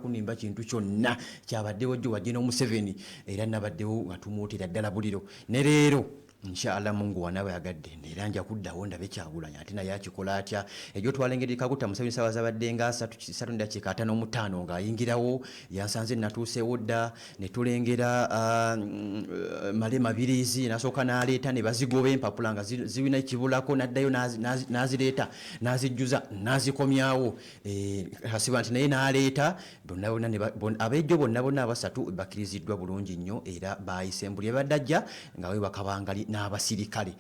kunimba kintu kyonna kyabaddewo jjo wajje n'Omuseveni era nabaddewo nga tumuutira ddala buliro ne leero inshallah Mungu wanawe agadde era nja kuddawo ndabe Kyagulanyi ate naye akikola atya egyo twalengeri Kaguta Museveni sawa zabaddenga 3:55 ng'ayingirawo yansanze natuusewo dda ne tulengera Malema Birizi nasooka n'aleeta ne bazigoba empapula nga ziwina ekibulako n'addayo n'azireeta n'azijjuza n'azikomyawo hasiba nti naye n'aleeta abejjo bonna abasatu bakkiriziddwa bulungi nnyo era baayisembulye baddajja nga we bakabangali n'abasirikale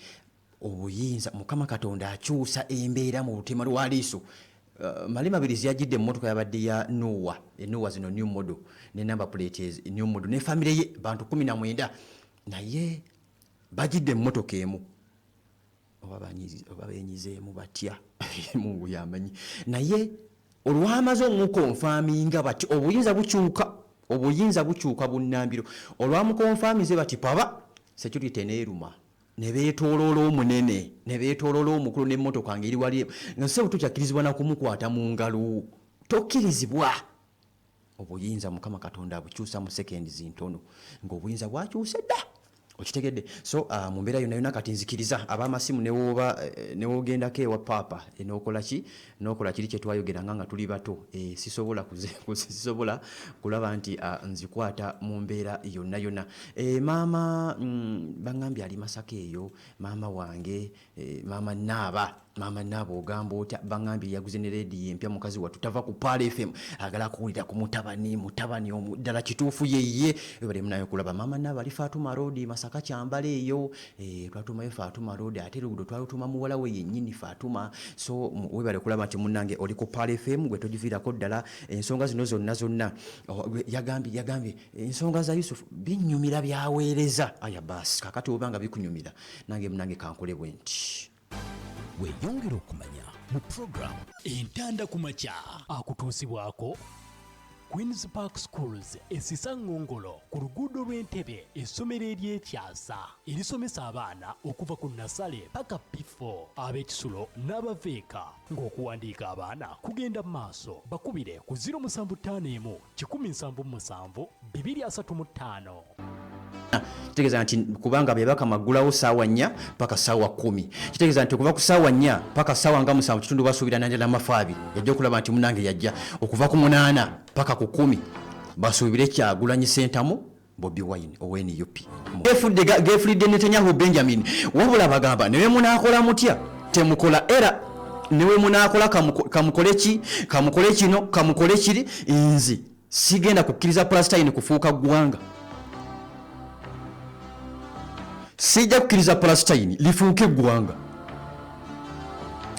obuyinza Mukama Katonda akyusa embeera mu lutema lwa Liiso. Malema Birizi yajidde emmotoka yabadde ya Noah zino new model ne number plate new model ne family ye bantu 19 naye bajidde emmotoka emu oba benyizeemu batya Mungu yamanyi naye olwamaze omukonfaminga bati obuyinza bukyuka bunnambiro olwamukonfamize bati paba security neeruma ne beetooloola omunene ne beetooloola omukulu n'emmotoka ngeri wali nga sebo tukyakirizibwa na kumukwata mu ngalo tokkirizibwa obuyinza Mukama Katonda abukyusa mu seconds ntono ng'obuyinza bwakyuse dda okitegedde so mu mbeera yonna kati nzikiriza ab'amasimu newogendako ewa paapa n'okola kiri kye twayogeranga nga tuli bato sisobola kulaba nti nzikwata mu mbeera yonna maama baŋŋambye ali Masaka eyo maama wange maama Naaba ogamba otya baŋŋambye yaguze ne leediyo empya mukazi wattu tava ku Paala FM agala kuwulira ku mutabani ddala kituufu yeye webale munayo kulaba maama Naaba ali Fatuma Road Masaka Kyambala eyo twatumayo Fatuma Road ate lugudo twalutuma muwala we yennyini Fatuma so webale kulaba nti munnange oli ku Paala FM gwe togiviirako ddala ensonga zino zonna yagambye ensonga za Yusufu binnyumira byaweereza aya basi kakati oba nga bikunyumira nange munnange kankole bwe nti weyongera okumanya mu program entanda ku makya akutuusibwako Queen's Park Schools esisa Ngongolo ku luguudo lw'Entebbe essomero ery'Ekyasa erisomesa abaana okuva ku nasale paka P4 ab'ekisulo n'abaveeka ng'okuwandiika abaana kugenda mu maaso bakubire ku 075 177 235 kitegeeza nti kubanga bye bakamagulawo saawa 4 paka saawa 10 kitegeeza nti okuva ku saawa 4 paka saawa nga 7 kitundu basuubira nanjala mafaabi yajja okulaba nti munange yajja okuva ku 8 paka ku 10 basuubire Kyagulanyi Sentamu Bobi Wine ONUP gefulidde Netanyahu Benjamin wabula bagamba newe munaakola mutya temukola era newe munaakola kamukole kino kamukole kiri nzi sigenda kukkiriza Palestine kufuuka ggwanga sijja kukkiriza Palestine lifuuke ggwanga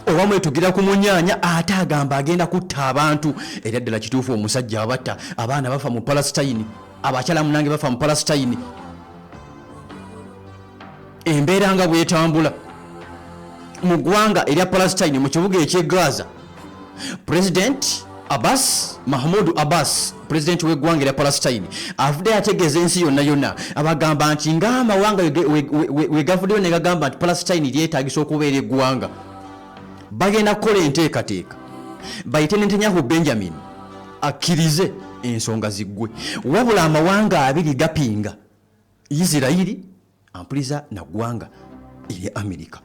oba mwetugira ku munyaanya ate agamba agenda kutta abantu era ddala kituufu omusajja abatta abaana bafa mu Palestine abakyala munange bafa mu Palestine embeera nga bwetambula mu ggwanga erya Palestine mu kibuga eky'e Gaza President Mahmoud Abbas president w'eggwanga erya Palestine avudde ategeeza ensi yonna abagamba nti ng'amawanga wegavuddeyo ne gagamba nti Palestine lyetaagisa okubeera eggwanga bagenda kukola enteekateeka bayite Netanyahu Benjamin akkirize ensonga ziggwe wabula amawanga abiri gapinga Isirairi ampuliza na ggwanga erya Amerika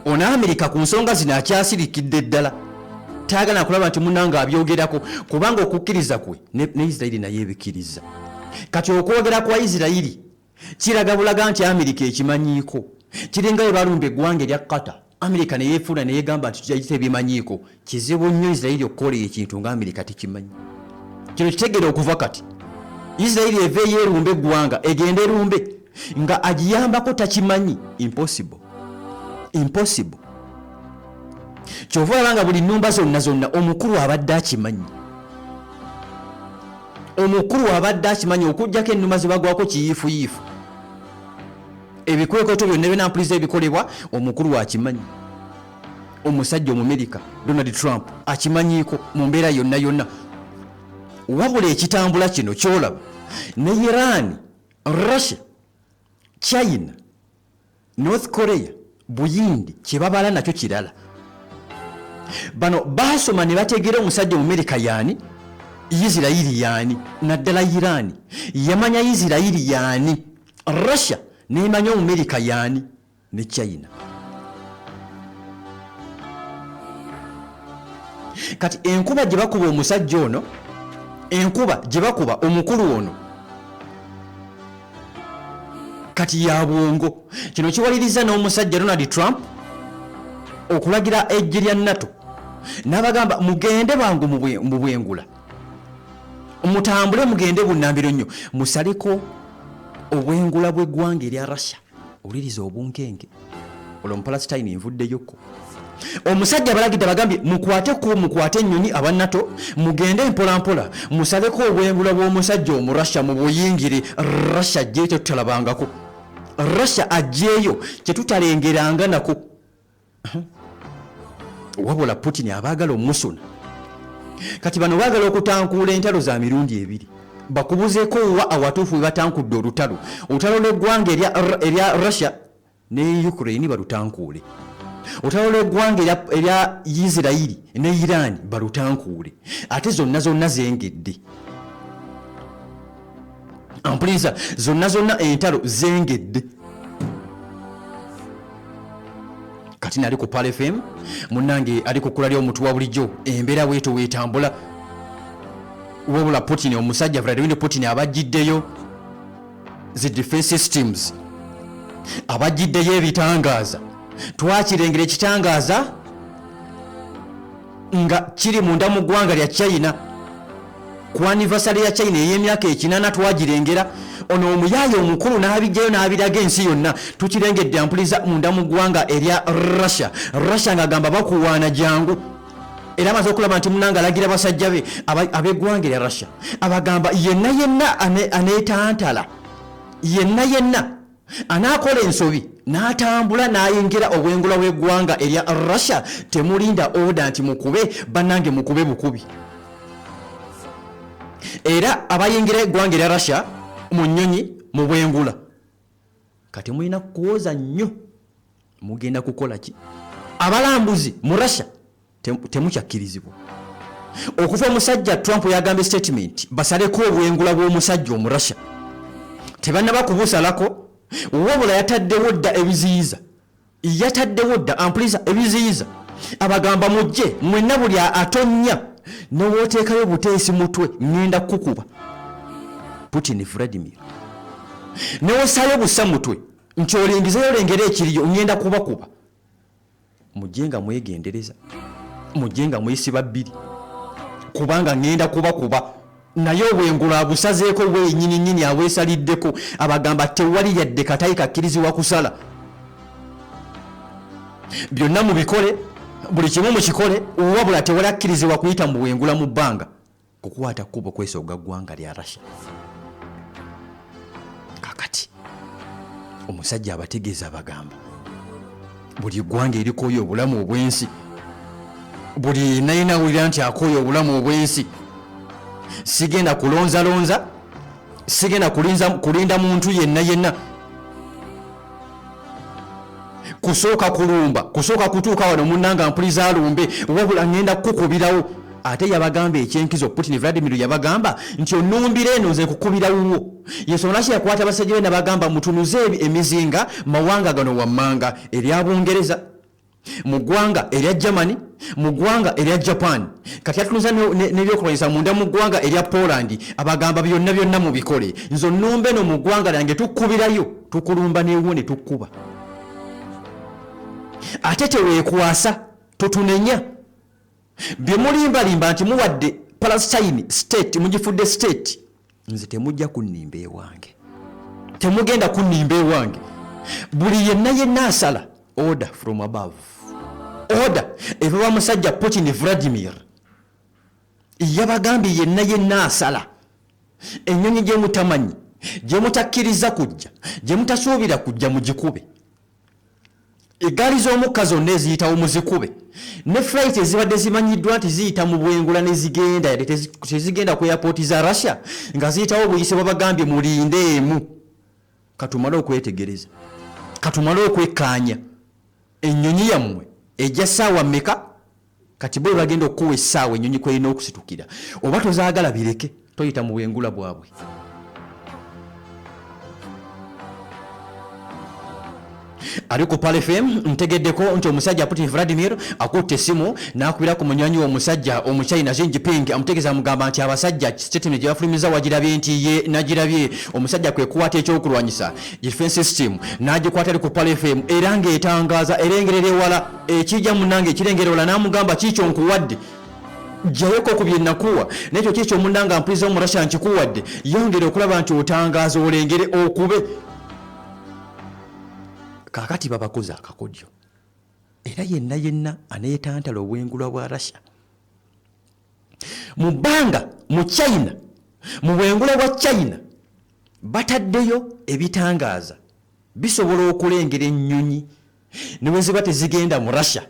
ona Amerika ku nsonga zino akyasirikidde ddala taagala kulaba nti munanga abyogerako kubanga okukkiriza kwe ne Isirairi naye ebikiriza kati okwogera kwa Isirairi kiraga bulaga nti Amerika ekimanyiiko kiringa bwe balumba eggwanga erya Qatar Amerika ne yeefuula ne yeegamba nti tujagite ebimanyiiko kizibu nnyo Isirairi okukola ekintu nga Amerika tekimanyi kino kitegere okuva kati Isirairi eve yeerumba eggwanga egende erumbe nga agiyambako takimanyi impossible kyova olabanga buli nnumba zonna omukulu abadde akimanyi okujjako ennumba zibagwako kiyiifuyiifu ebikwekoto byonna byenampuliza ebikolebwa omukulu akimanyi omusajja Omumerika Donald Trump akimanyiiko mu mbeera yonna wabula ekitambula kino kyolaba ne Iran Russia China North Korea Buyindi kyebabala nakyo kirala bano basoma ne bategeera omusajja Amerika yaani, Isirairi yaani, naddala Iran yamanya Isirairi yaani, Russia nemanya Amerika yaani ne China. Kati enkuba gye bakuba omusajja ono, enkuba gye bakuba omukulu ono, kati ya bwongo. Kino kiwaliriza n'omusajja Donald Trump okulagira eggye lya NATO n'abagamba mugende bangu mu bwengula, mutambule mugende bunnambiro nnyo, musaleko obwengula bw'eggwanga erya Russia. Owuliriza obunkenke olwo Palestine envuddeyoko. Omusajja abalagidde bagambye mukwate ennyonyi aba NATO, mugende mpolampola musaleko obwengula bw'omusajja omu Russia mu buyingire. Russia ajjeyo tetutalabangako, Russia ajjeeyo kyetutalengeranga nako. Wabula Putin abaagala omusuna. Kati bano baagala okutankuula entalo za mirundi ebiri, bakubuzeeko wa awatuufu we batankudde olutalo lw'eggwanga erya Russia ne Ukraine balutankuule, olutalo lw'eggwanga erya Isirairi ne Iran balutankuule, ate zonna zengedde. Ampuliriza, zonna entalo zengedde. Kati nali ku Pal FM, munnange ali ku kulalya omutwe wa bulijjo, embeera weeto weetambula. Wabula Putin, omusajja Vladimir Putin abajjiddeyo the defense systems, abajjiddeyo ebitangaaza. Twakirengera ekitangaaza nga kiri munda mu ggwanga lya China. Ku anniversary ya China ey'emyaka 8 twagirengera. Ono omuyaaye omukulu n'abijjayo n'abiraga ensi yonna. Tukirengedde ampuliza munda mu ggwanga erya Russia. Russia ng'agamba bakuwaana jangu. Era amaze okulaba nti munnanga alagira basajja be ab'eggwanga erya Russia, abagamba yenna aneetantala, yenna anaakola ensobi n'atambula n'ayingira obwengula bw'eggwanga erya Russia, temulinda oda nti mukube bannange, mukube bukubi. Era abayingira eggwanga erya Russia mu nnyonyi mu bwengula, kati mulina kuwoza nnyo, mugenda kukola ki? Abalambuzi mu Russia temukyakkirizibwa. Okuva omusajja Trump yagambye statement basaleko obwengula bw'omusajja omu Russia, tebannaba kubusalako, wabula yataddewo dda ebiziyiza, yataddewo dda ampuliza ebiziyiza. Abagamba mujje mwenna buli atonnya n'owooteekayo buteesi mutwe ngenda kukuba. Putin Vladimir newosaayo bussa mutwe nti olingizeyo olengera ekiriyo ngenda kubakuba. Mujje nga mwegendereza, mujje nga mwesiba bbiri, kubanga ngenda kubakuba. Naye obwengula abusazeeko bwennyini abwesaliddeko. Abagamba tewali yadde katayi kakkirizibwa kusala. Byonna mubikole, buli kimu mukikole, wabula tewali akkirizibwa kuyita mu bwengula mu bbanga kukwata kkubo kwesooga ggwanga lya Russia. Kakati omusajja abategeeza abagamba buli ggwanga erikooyo obulamu obw'ensi, buli yenna awulira nti akooye obulamu obw'ensi, sigenda kulonzalonza, sigenda kulinda muntu yenna, kusooka kulumba, kusooka kutuuka wano munnanga mpuliza alumbe, wabula ngenda kukubirawo. Ate yabagamba ekyenkizo, Putin Vladimir yabagamba nti onumbire eno nze kukubira wuwo. Yensonga lwaki yakwata abasajja be n'abagamba mutunuze emizinga mawanga gano wammanga, erya Bungereza, mu ggwanga erya Germany, mu ggwanga erya Japan, kati atunuza n'ebyokulwanyisa munda mu ggwanga erya Poland. Abagamba byonna mubikole, nze onumbe no mu ggwanga lyange tukkubirayo, tukulumba n'ewuwo ne tukkuba. Ate teweekwasa, tutunenya. Bye mulimbalimba nti muwadde Palestine state, mugifudde state, nze temujja kunnimba ewange, temugenda kunnimba ewange. Buli yenna asala order from above, order eva wa musajja Putin Vladimir. Yabagambye yenna asala, ennyonyi gye mutamanyi, gye mutakkiriza kujja, gye mutasuubira kujja mugikube. Egaali z'omukka zonna eziyitawo muzikube, ne flight ezibadde zimanyiddwa nti ziyita mu bwengula ne zigenda yadde tezigenda ku airport za Russia nga ziyitawo buyise babagambye mulindeemu. Katumale okwetegereza, katumale okwekkaanya. Ennyonyi yammwe ejja ssaawa mmeka? kati bo bagenda okuwa essaawa ennyonyi kweyina okusitukira oba tozaagala bireke toyita mu bwengula bwabwe. Ali ku Pal FM ntegeddeko nti omusajja Putin Vladimir akutte essimu n'akubira ku munywanyi w'omusajja Omuchina Xi Jinping amutegeeza amugamba nti abasajja statement gye bafulumiza wagirabye nti ye nagirabye. Omusajja kwe kukwata ekyokulwanyisa defense system n'agikwata ali ku Pal FM era ng'etangaaza erengerera ewala ekijja munnange ekirengera ewala n'amugamba kiikyo nkuwadde jjayoko ku bye nakuwa n'ekyo kiikyo munnanga mpuliriza mu Russia nkikuwadde yongere okulaba nti otangaaza olengere okube. Kakati babakoze akakodyo era yenna aneetantala obwengula bwa Russia mu bbanga mu China mu bwengula bwa China bataddeyo ebitangaaza bisobola okulengera ennyonyi ne bwe ziba tezigenda mu Russia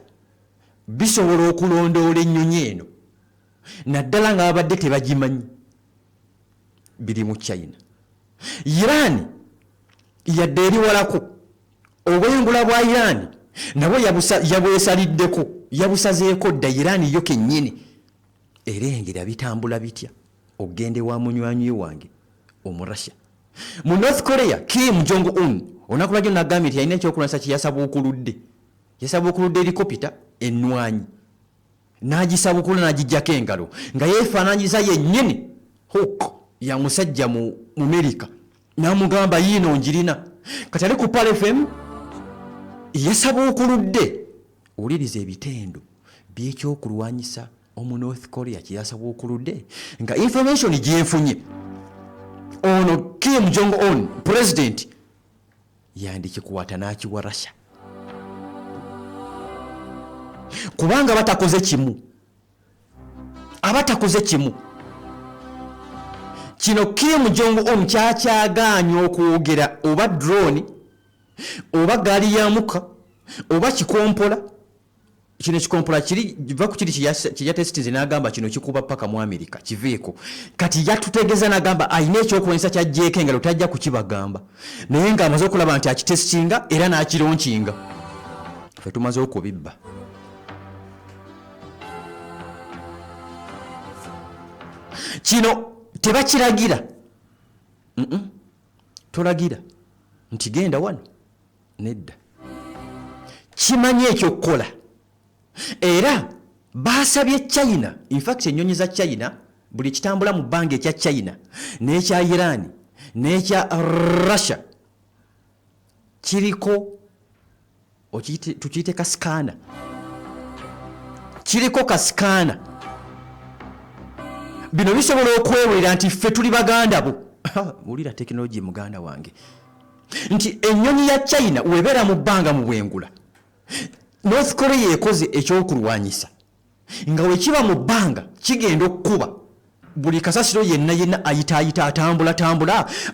bisobola okulondoola ennyonyi eno naddala ng'abadde tebagimanyi biri mu China. Iran yadde eriwalako obwengula bwa Iran nabwo yabwesaliddeko yabusazeeko dda Iran yo kennyini erengera bitambula bitya ogende wa munywanyi wange omu Russia. Mu North Korea Kim Jong-un olunaku lwajjo nagambye nti yalina ekyokulwanyisa kye yasaba okuludde helikopita ennwanyi n'agisabukula n'agijjako engalo nga yeefaananyiza yennyini Hawk ya musajja mu Amerika n'amugamba yiino njirina. Kati ali ku Pal FM yasaba okuludde wuliriza ebitendo by'ekyokulwanyisa omu North Korea kye yasaba okuludde nga information gyenfunye ono Kim Jong-un president yandikikuwata n'akiwa Russia kubanga batakoze kimu kino Kim Jong-un kyakyagaanye okwogera oba drone oba gaali ya muka oba kikompola. Kino kikompola kiva ku kiri kyeyatesitize n'agamba kino kikuba paka mu Amerika kiveeko. Kati yatutegeeza n'agamba ayina ekyokulwanyisa kyajjeeko engalo tajja kukibagamba naye ng'amaze okulaba nti akitesitinga era n'akironkinga. Ffe tumaze okubibba. Kino tebakiragira tolagira nti genda wano nedda kimanyi ekyokukola era basabye China. In fact ennyonyi za China buli kitambula mu bbanga ekya China n'ekya Iran n'ekya Russia kiriko tukiyite kasikana kiriko kasikana. Bino bisobola okwewera nti ffe tuli baganda bo. Wulira tekinologi muganda wange nti ennyonyi ya China webeera mu bbanga mu bwengula North Korea ekoze ekyokulwanyisa nga wekiba mu bbanga kigenda okukuba buli kasasiro yenna ayita atambula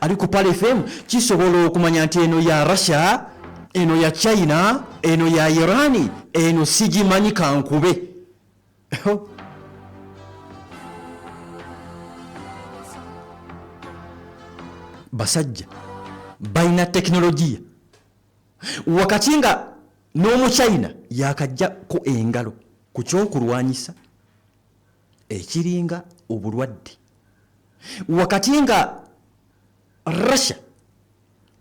ali ku Pal FM kisobola okumanya nti eno ya Russia eno ya China eno ya Iran eno sigimanyi kankube. Basajja balina tekinologiya wakati nga n'Omuchina yakajjako engalo ku kyokulwanyisa ekiringa obulwadde wakati nga Russia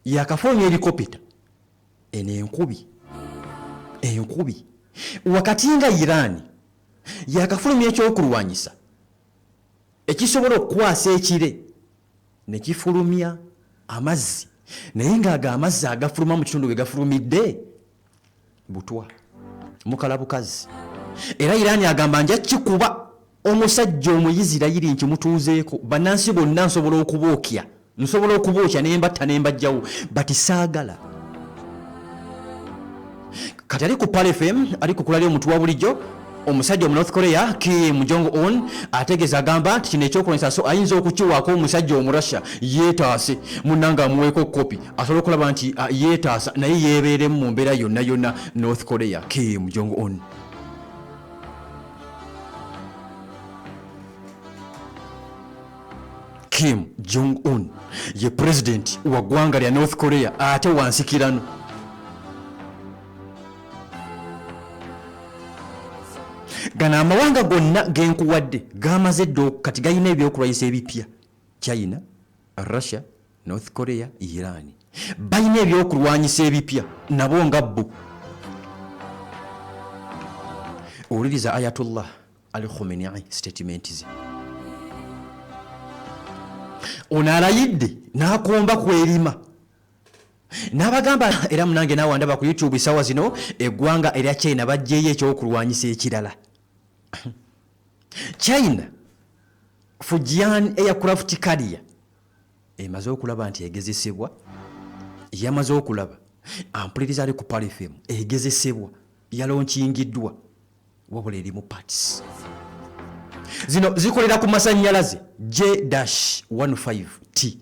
yakafoonya helikopita eno enkubi wakati nga Iran yakafulumya ekyokulwanyisa ekisobola okukwasa ekire ne kifulumya amazzi naye ng'ago amazzi agafuluma mu kitundu we gafulumidde butwa mukalabukazi. Era Iran agamba nja kikuba omusajja omuyizira yiri nti mutuuzeeko bannansi bonna nsobola okubookya ne mbatta ne mbajjawo bati saagala. Kati ali ku Pal FM ali kukulali omuntu wa bulijjo omusajja mu North Korea Kim Jong-un ategeeza agamba nti kino ekyokulwanyisa so ayinza okukiwaako omusajja omu Russia yeetaase munnanga amuweeko kopi asobola okulaba nti yeetaasa naye yeebeeremu mu mbeera yonna North Korea Kim Jong-un. Kim Jong-un ye president wa ggwanga lya North Korea ate wansikirano. Gana gonna genkuwadde gamaze ddo kati galina ebyokulwanyisa ebipya. China, Russia, North Korea, Iran balina ebyokulwanyisa ebipya nabo nga bbo. Owuliriza Ayatollah Ali Khamenei statement ze. Ono alayidde n'akomba kwerima n'abagamba era munange naawe ndaba ku YouTube sawa zino eggwanga erya China bajjeeyo ekyokulwanyisa ekirala. China Fujian aircraft carrier emaze okulaba nti egezesebwa, yamaze okulaba ampuliriza ali ku Palefem egezesebwa yalonkingiddwa wabula erimu parts. Zino zikolera ku masannyalaze J-15T,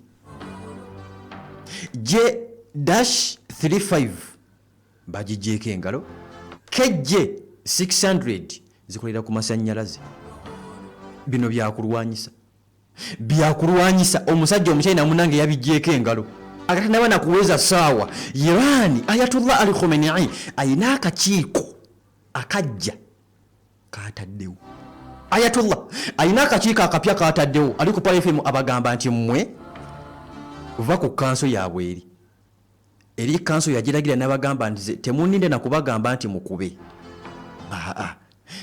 J-35 bagijeeko engalo, KJ600 zikolera ku masannyalaze. Bino byakulwanyisa omusajja omuchina munange yabijeeko engalo. Akati naba nakuweza saawa Iran Ayatollah Ali Khamenei ayina akakiiko akajja kataddewo. Ayatollah ayina akakiiko akapya kataddewo ali ku Palefem abagamba nti mmwe va ku kanso yaabwe eri kanso yagiragira n'abagamba nti temuninde na kubagamba nti mukube.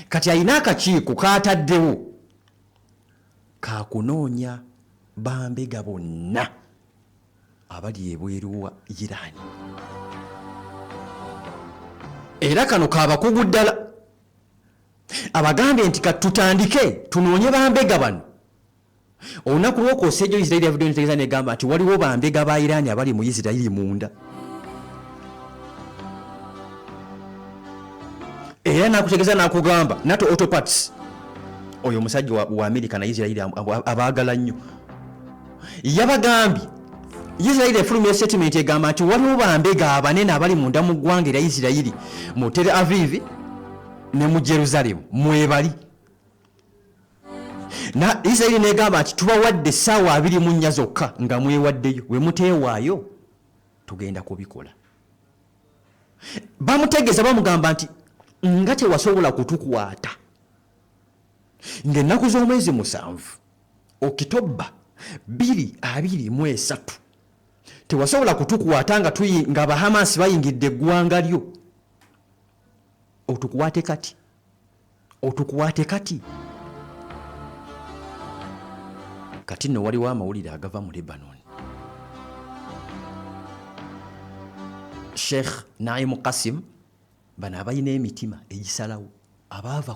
Kati ayina akakiiko kataddewo kakunoonya bambega bonna abali ebweru wa Iran. Era kano kabakugu ddala abagambye nti katutandike tunoonye bambega bano. Olunaku lw'okwoseejo Israeli video ntegeeza negamba nti waliwo bambega ba Iran abali mu Israeli munda. Era nakutegeeza nakugamba NATO Autoparts oyo musajja wa America na Israeli abaagala nnyo yabagambye Israeli efulumya statement egamba nti waliwo bambega abanene abali munda mu ggwanga erya Israeli mu Tel Aviv ne mu Jerusalem mwebali. Na Israeli negamba nti tubawadde essaawa 24 zokka nga mwewaddeyo, we muteewaayo tugenda kubikola. Bamutegeeza bamugamba nti nga tewasobola kutukwata ng'ennaku z'omwezi 7 Okitoba 2023 tewasobola kutukwata nga Abahamas bayingidde eggwanga lyo. Otukwate kati. Kati nno waliwo amawulire agava mu Lebanon. Sheikh Naim Qasim bano abalina emitima egisalawo abaava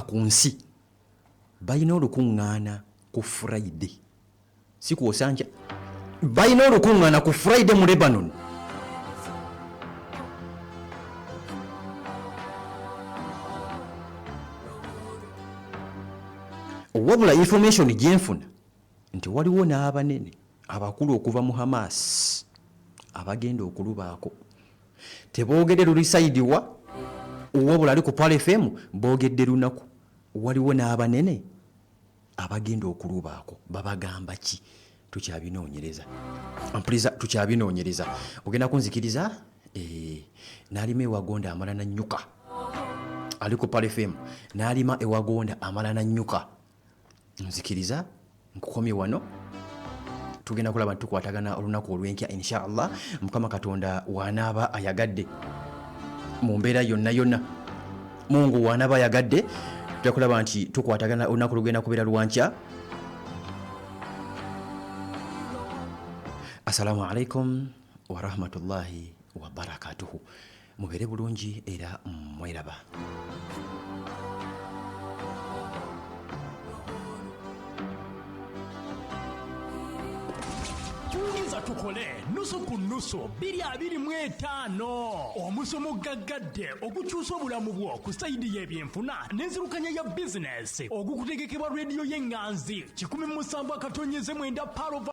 ku nsi balina olukuŋŋaana ku Friday, si ku Osanja, balina olukuŋŋaana ku Friday mu Lebanon. Wabula information gyenfuna nti waliwo n'abanene abakulu okuva mu Hamas abagenda okulubaako. Teboogedde lulisaidiwa wabula ali ku Palefem boogedde lunaku. Waliwo n'abanene abagenda okulubaako. Babagamba ki? Tukyabinoonyereza. Ampuliza tukyabinoonyereza. Ogenda kunzikiriza n'alima ewagonda amala na nnyuka ali ku Palefem n'alima ewagonda amala na nnyuka. Nzikiriza nkukomye wano tugenda kulaba tukwatagana olunaku olw'enkya inshallah. Mukama Katonda wanaaba ayagadde mu mbeera yonna Mungu wanaaba ayagadde tujja kulaba nti tukwatagana olunaku lugenda kubeera lwankya. Assalamu alaikum wa rahmatullahi wa barakatuhu. Mubeere bulungi era mweraba. Tukole nusu ku nusu 225 omusomo gaggadde okukyusa obulamu bwo ku sayidi y'ebyenfuna n'enzirukanya ya bizinesi ogukutegekebwa rediyo y'enganzi 17 katonyeze mwenda Parova